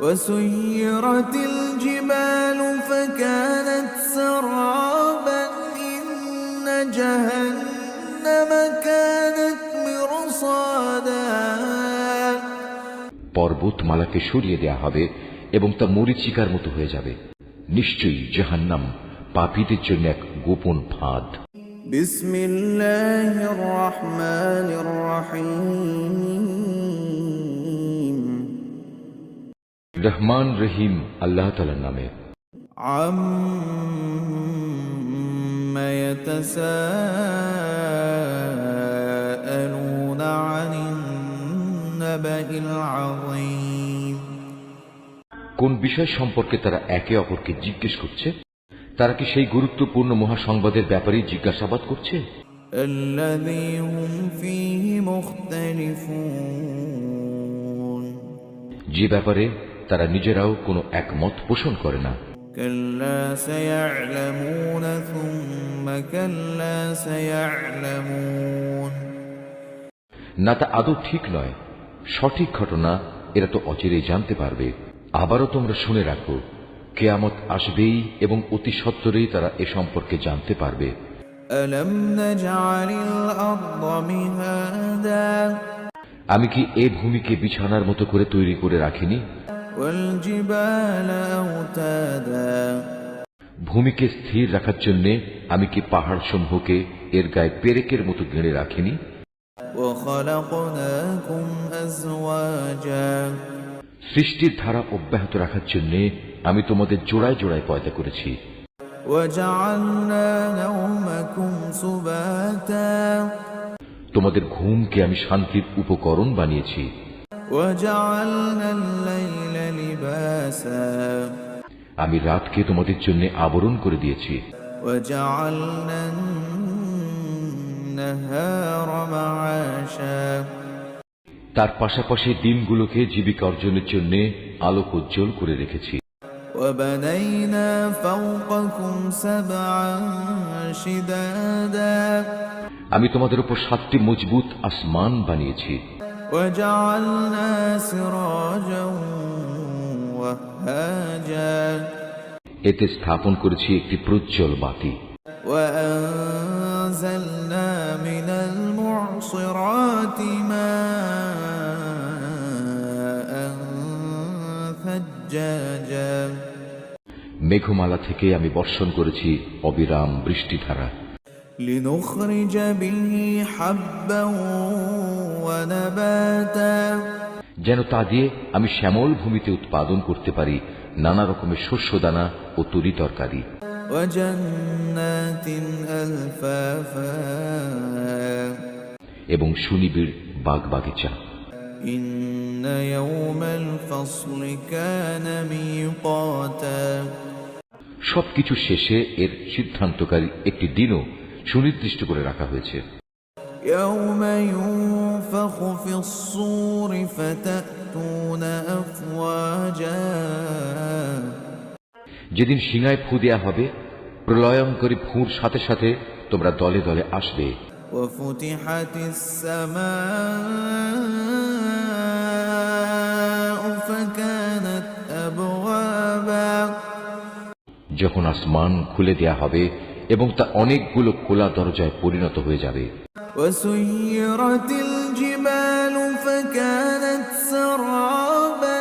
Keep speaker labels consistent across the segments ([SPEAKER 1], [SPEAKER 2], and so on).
[SPEAKER 1] وسيرت الجبال فكانت سرابا إن جهنم كانت مرصادا
[SPEAKER 2] পর্বতমালাকে সরিয়ে দেয়া হবে এবং তা মরীচিকার মতো হয়ে যাবে। নিশ্চয়ই জাহান্নাম পাপীদের জন্য এক গোপন ফাঁদ।
[SPEAKER 1] বিসমিল্লাহির রহমানির রহিম।
[SPEAKER 2] রহমান রহিম আল্লাহ তাআলার নামে।
[SPEAKER 1] আম্মা ইয়াতাসাআলুনা আনিন নাবাইল আযীম।
[SPEAKER 2] কোন বিষয় সম্পর্কে তারা একে অপরকে জিজ্ঞেস করছে? তারা কি সেই গুরুত্বপূর্ণ মহাসংবাদের ব্যাপারেই জিজ্ঞাসাবাদ করছে?
[SPEAKER 1] আল্লাযী হুম ফীহি মুখতালিফুন,
[SPEAKER 2] যে ব্যাপারে তারা নিজেরাও কোনো একমত পোষণ করে না।
[SPEAKER 1] কাল্লা সায়া'লামুন সুম্মা কাল্লা সায়া'লামুন।
[SPEAKER 2] না, তা আদৌ ঠিক নয়। সঠিক ঘটনা এরা তো অচিরেই জানতে পারবে। আবারও তোমরা শুনে রাখো, কিয়ামত আসবেই এবং অতি সত্বরেই তারা এ সম্পর্কে জানতে পারবে।
[SPEAKER 1] আলাম নাজআলিল আরদা মিহাদা,
[SPEAKER 2] আমি কি এ ভূমিকে বিছানার মতো করে তৈরি করে রাখিনি?
[SPEAKER 1] ওয়াল জিবালা আওতাদা,
[SPEAKER 2] ভূমিকে স্থির রাখার জন্য আমি কি পাহাড় সমূহকে এর গায়ে পেরেকের মতো গেড়ে রাখিনি?
[SPEAKER 1] ওয়া খালাকনাকুম আজওয়াজা,
[SPEAKER 2] সৃষ্টির ধারা অব্যাহত রাখার জন্য আমি তোমাদের জোড়ায় জোড়ায় পয়দা করেছি।
[SPEAKER 1] ওয়াজআলনা নাওমাকুম সুবাতা,
[SPEAKER 2] তোমাদের ঘুমকে আমি শান্তির উপকরণ বানিয়েছি।
[SPEAKER 1] ওয়াজআলনাল লাইলা লিবাসা,
[SPEAKER 2] আমি রাতকে তোমাদের জন্য আবরণ করে দিয়েছি।
[SPEAKER 1] ওয়াজআলনান নাহারা মাআশা,
[SPEAKER 2] তার পাশাপাশি দিনগুলোকে জীবিকা অর্জনের জন্য আলোক উজ্জ্বল করে রেখেছি।
[SPEAKER 1] وبنينا فوقكم سبعا شدادا,
[SPEAKER 2] আমি তোমাদের উপর 7টি মজবুত আসমান বানিয়েছি।
[SPEAKER 1] وجعلنا سراجا وهاجا,
[SPEAKER 2] এতে স্থাপন করেছি একটি প্রজ্জ্বল বাতি।
[SPEAKER 1] وأنزلنا من المعصرات ماء ثجاجا,
[SPEAKER 2] মেঘমালা থেকে আমি বর্ষণ করেছি অবিরাম বৃষ্টিধারা।
[SPEAKER 1] لنخرج به حبا ونباتا,
[SPEAKER 2] যেন তা দিয়ে আমি শ্যামল ভূমিতে উৎপাদন করতে পারি নানা রকমের শস্যদানা ও তরি তরকারি।
[SPEAKER 1] وجنات ألفافا,
[SPEAKER 2] এবং সুনিবিড় বাগ বাগিচা।
[SPEAKER 1] إن يوم الفصل كان ميقاتا,
[SPEAKER 2] সবকিছু শেষে এর সিদ্ধান্তকারী একটি দিনও সুনির্দিষ্ট করে রাখা হয়েছে।
[SPEAKER 1] يوم ينفخ في الصور فتأتون أفواجا,
[SPEAKER 2] যেদিন সিঙায় ফু দেয়া হবে, প্রলয়ঙ্করী ফুঁর সাথে সাথে তোমরা দলে দলে আসবে।
[SPEAKER 1] وفتحت السماء فكانت أبوابا,
[SPEAKER 2] যখন আসমান খুলে দেয়া হবে এবং তা অনেকগুলো খোলা দরজায় পরিণত হয়ে যাবে।
[SPEAKER 1] وسيرت الجبال فكانت سرابا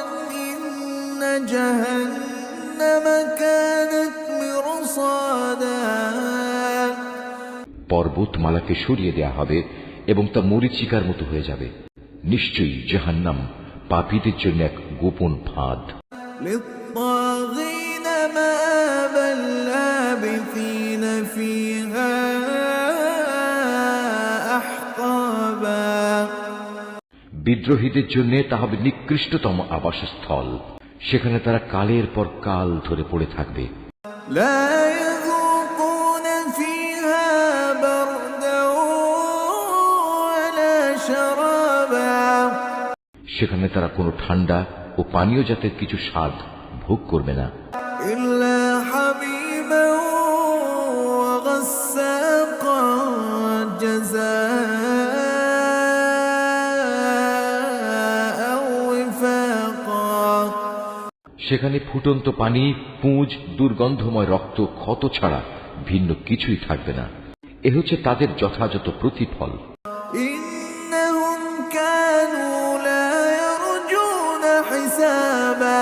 [SPEAKER 1] إن جهنم كانت مرصادا,
[SPEAKER 2] পর্বতমালাকে সরিয়ে দেয়া হবে এবং তা মরীচিকার মতো হয়ে যাবে। নিশ্চয়ই জাহান্নাম পাপীদের জন্য এক গোপন ফাঁদ।
[SPEAKER 1] للطاغين مآبا لابثين فيها أحقابا,
[SPEAKER 2] বিদ্রোহীদের জন্য তা হবে নিকৃষ্টতম আবাসস্থল। সেখানে তারা কালের পর কাল ধরে পড়ে থাকবে।
[SPEAKER 1] لا يذوقون فيها بردا ولا شرابا,
[SPEAKER 2] সেখানে তারা কোনো ঠান্ডা ও পানীয় জাতের কিছু স্বাদ ভোগ করবে না।
[SPEAKER 1] إلا حميما وغساقا جزاء وفاقا,
[SPEAKER 2] সেখানে ফুটন্ত পানি, পুঁজ, দুর্গন্ধময় রক্ত, ক্ষত ছাড়া ভিন্ন কিছুই থাকবে না। এ হচ্ছে তাদের যথাযথ প্রতিফল।
[SPEAKER 1] إنهم كانوا لا يرجون حسابا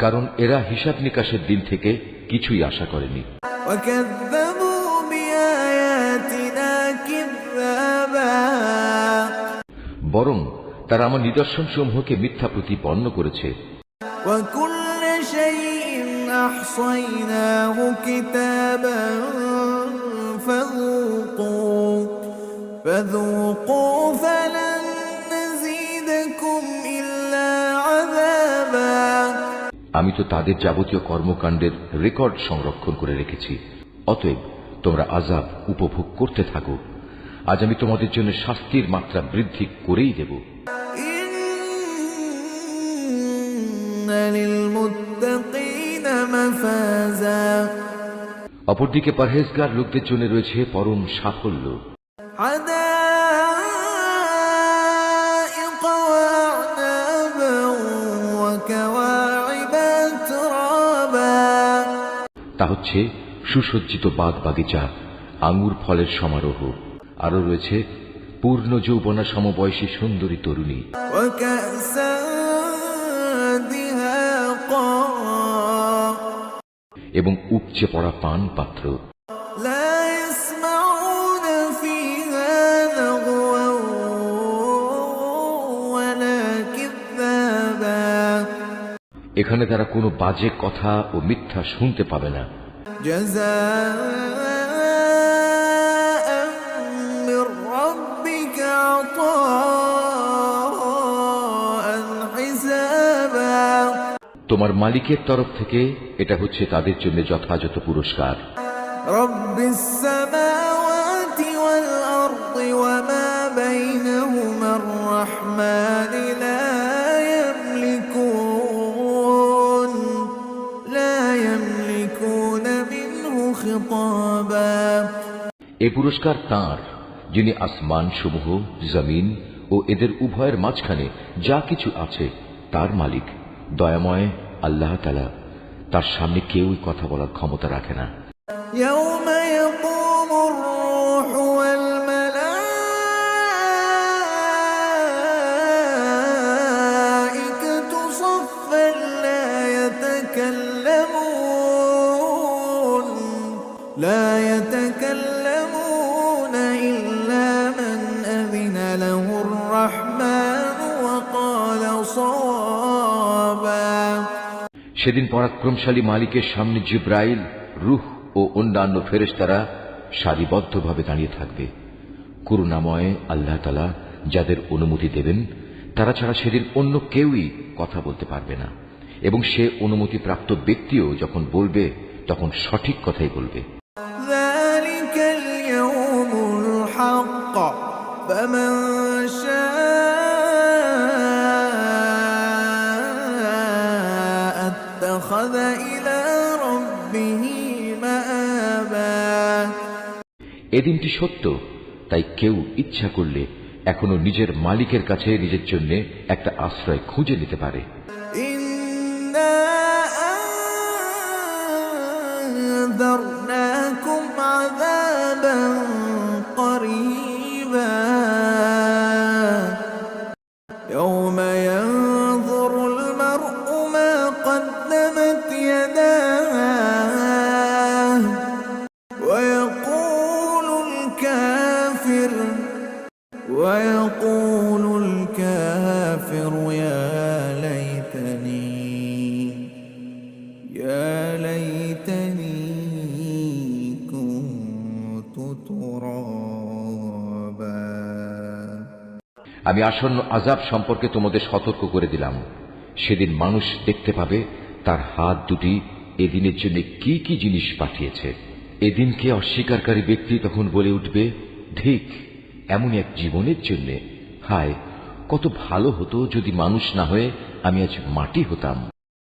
[SPEAKER 2] কারণ এরা হিসাব নিকাশের দিন থেকে কিছুই আশা করেনি।
[SPEAKER 1] وكذبوا بآياتنا كذابا
[SPEAKER 2] বরং তারা আমার নিদর্শন সমূহকে মিথ্যা প্রতিপন্ন করেছে।
[SPEAKER 1] وكل شيء أحصيناه كتابا فذوقوا فلن نزيدكم إلا عذابا
[SPEAKER 2] আমি তো তাদের যাবতীয় কর্মকাণ্ডের রেকর্ড সংরক্ষণ করে রেখেছি, অতএব তোমরা আযাব উপভোগ করতে থাকো। আজ আমি তোমাদের জন্য শাস্তির মাত্রা বৃদ্ধি করেই দেব।
[SPEAKER 1] إن للمتقين مفازا
[SPEAKER 2] অপরদিকে পরহেজগার লোকদের জন্য রয়েছে পরম সাফল্য।
[SPEAKER 1] حدائق وأعنابا وكواعب أترابا
[SPEAKER 2] তা হচ্ছে সুসজ্জিত বাগ বাগিচা, আঙ্গুর ফলের সমারোহ, আরো রয়েছে পূর্ণ যৌবনা সমবয়সী সুন্দরী তরুণী,
[SPEAKER 1] وكأسا دهاقا
[SPEAKER 2] এবং উপচে পড়া পান পাত্র।
[SPEAKER 1] لا يسمعون فيها لغوا ولا كذابا
[SPEAKER 2] এখানে তারা কোনো বাজে কথা ও মিথ্যা শুনতে পাবে না।
[SPEAKER 1] جزاء من ربك عطاء حسابا
[SPEAKER 2] তোমার মালিকের তরফ থেকে এটা হচ্ছে তাদের জন্য যথাযথ পুরস্কার।
[SPEAKER 1] رب السماوات والأرض وما بينهما الرحمن لا يملكون منه خطابا
[SPEAKER 2] এ পুরস্কার তাঁর, যিনি আসমান সমূহ, জমিন ও এদের উভয়ের মাঝখানে যা কিছু আছে তার মালিক, দয়াময় আল্লাহ তাআলা। তার সামনে কেউই কথা বলার ক্ষমতা রাখে না।
[SPEAKER 1] يوم يقوم الروح والملائكة صفا لا يتكلمون إلا من أذن له الرحمن وقال صوابا
[SPEAKER 2] সেদিন পরাক্রমশালী মালিকের সামনে জিব্রাইল, রূহ ও অন্যান্য ফেরেশতারা সারিবদ্ধভাবে দাঁড়িয়ে থাকবে। করুণাময় আল্লাহ তাআলা যাদের অনুমতি দেবেন তারা ছাড়া সেদিন অন্য কেউই কথা বলতে পারবে না, এবং সে অনুমতি প্রাপ্ত ব্যক্তিও যখন বলবে তখন সঠিক কথাই বলবে।
[SPEAKER 1] ذلك اليوم الحق فمن شاء اتخذ إلى ربه مآبا
[SPEAKER 2] এ দিনটি সত্য, তাই কেউ ইচ্ছা করলে এখনো নিজের মালিকের কাছে নিজের জন্য একটা আশ্রয় খুঁজে নিতে পারে।
[SPEAKER 1] إنا أنذرناكم عذابا قريبا يوم ينظر المرء ما قدمت يداه ويقول الكافر يا ليتني كنت ترابا
[SPEAKER 2] আমি আসন্ন আযাব সম্পর্কে তোমাদের সতর্ক করে দিলাম। সেদিন মানুষ দেখতে পাবে তার হাত দুটি এদিনের জন্য কি কি জিনিস পাঠিয়েছে। এদিনকে অস্বীকারী ব্যক্তি তখন বলে উঠবে, ঠিক এমন এক জীবনের জন্য হায়, কত ভালো হতো যদি মানুষ না হয়ে আমি আজ মাটি হতাম।